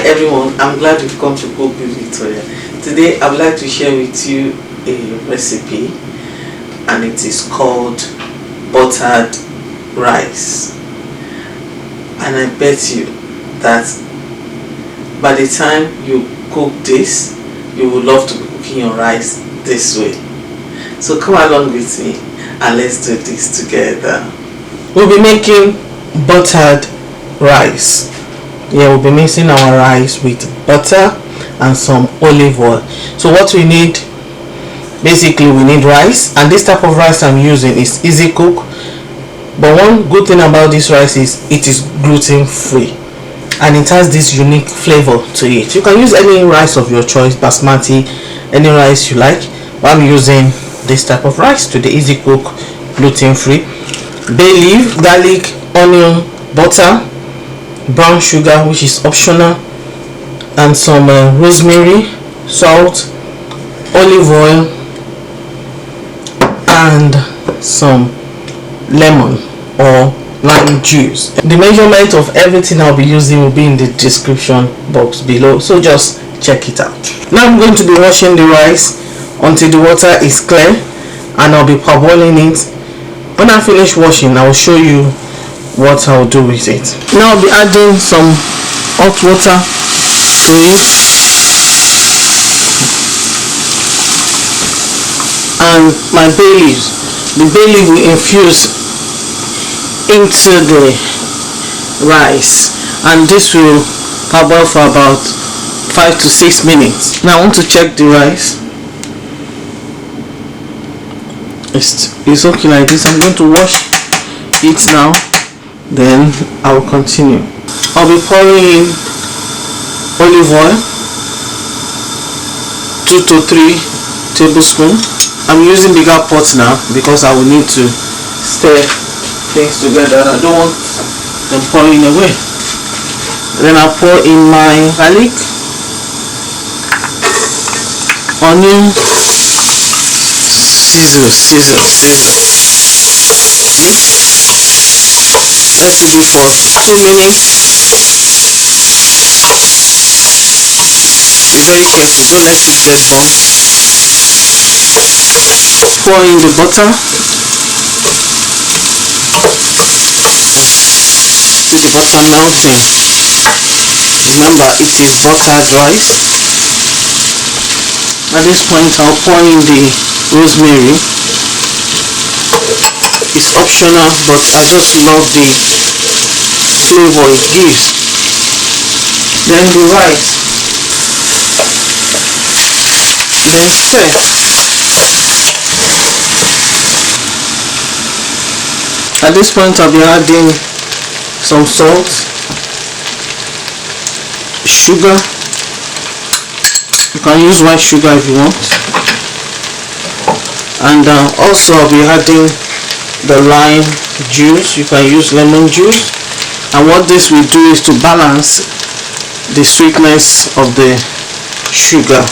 everyone, I'm glad you've come to Cook with Victoria. Today I would like to share with you a recipe, and it is called buttered rice. And I bet you that by the time you cook this, you will love to be cooking your rice this way. So come along with me and let's do this together. We'll be making buttered rice. Yeah, we'll be mixing our rice with butter and some olive oil. So what we need, basically we need rice, and this type of rice I'm using is easy cook. But one good thing about this rice is it is gluten free and it has this unique flavor to it. You can use any rice of your choice, basmati, any rice you like, but I'm using this type of rice to the easy cook, gluten free. Bay leaf, garlic, onion, butter, brown sugar which is optional, and some rosemary, salt, olive oil, and some lemon or lime juice. The measurement of everything I'll be using will be in the description box below, so just check it out. Now I'm going to be washing the rice until the water is clear, and I'll be parboiling it. When I finish washing, I will show you what I'll do with it. Now I'll be adding some hot water to it, and my bay leaves. The bay leaf will infuse into the rice, and this will parboil for about 5 to 6 minutes. Now I want to check the rice. It's okay like this. I'm going to wash it now, then I will continue. I'll be pouring in olive oil, 2 to 3 tablespoons. I'm using bigger pots now because I will need to stir things together. I don't want them pouring away. Then I'll pour in my garlic, onion, sizzle. Let it be for 2 minutes. Be very careful, don't let it get burnt. Pour in the butter. See the butter melting. Remember, it is buttered rice. At this point I'll pour in the rosemary. It's optional, but I just love the flavor it gives. Then the rice. Then stir. At this point I'll be adding some salt, sugar. You can use white sugar if you want. And also I'll be adding the lime juice. You can use lemon juice, and what this will do is to balance the sweetness of the sugar.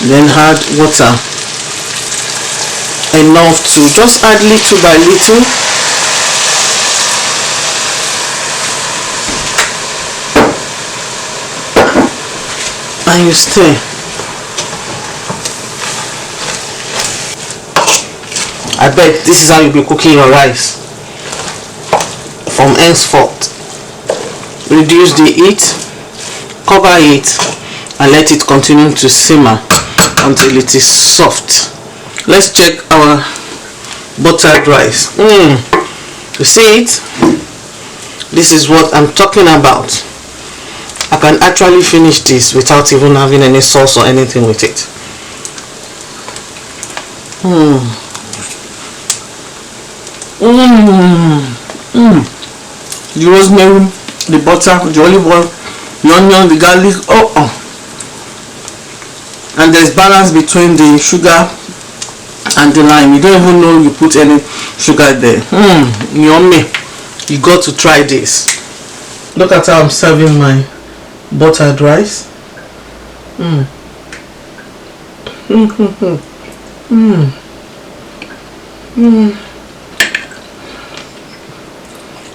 Then add water, enough to just add little by little. And you stir. I bet this is how you'll be cooking your rice from henceforth. Reduce the heat, cover it, and let it continue to simmer until it is soft. Let's check our buttered rice. You see it? This is what I'm talking about. I can actually finish this without even having any sauce or anything with it. The rosemary, the butter, the olive oil, the onion, the garlic, and there's balance between the sugar and the lime. You don't even know you put any sugar there. Yummy. You got to try this. Look at how I'm serving my buttered rice.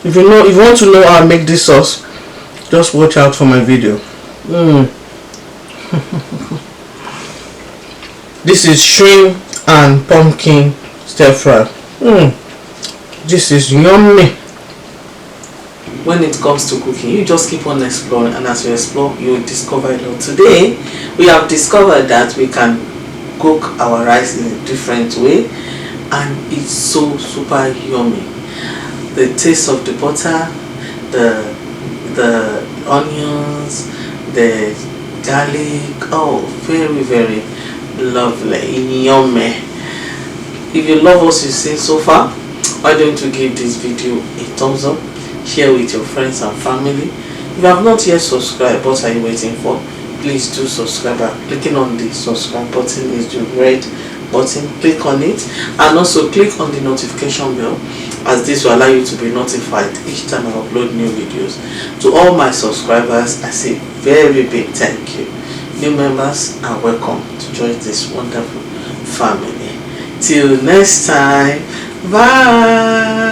If you want to know how I make this sauce, Just watch out for my video. This is shrimp and pumpkin stir fry. This is yummy. When it comes to cooking, you just keep on exploring, and as you explore, you will discover a lot. Today we have discovered that we can cook our rice in a different way, and it's so super yummy. The taste of the butter, the onions, the garlic, oh, very very lovely, yummy. If you love what you've seen so far, why don't you give this video a thumbs up, share with your friends and family. If you have not yet subscribed, what are you waiting for? Please do subscribe by clicking on the subscribe button. Is the red button, click on it, and also click on the notification bell, as this will allow you to be notified each time I upload new videos. To all my subscribers, I say very big thank you. New members are welcome to join this wonderful family. Till next time, bye.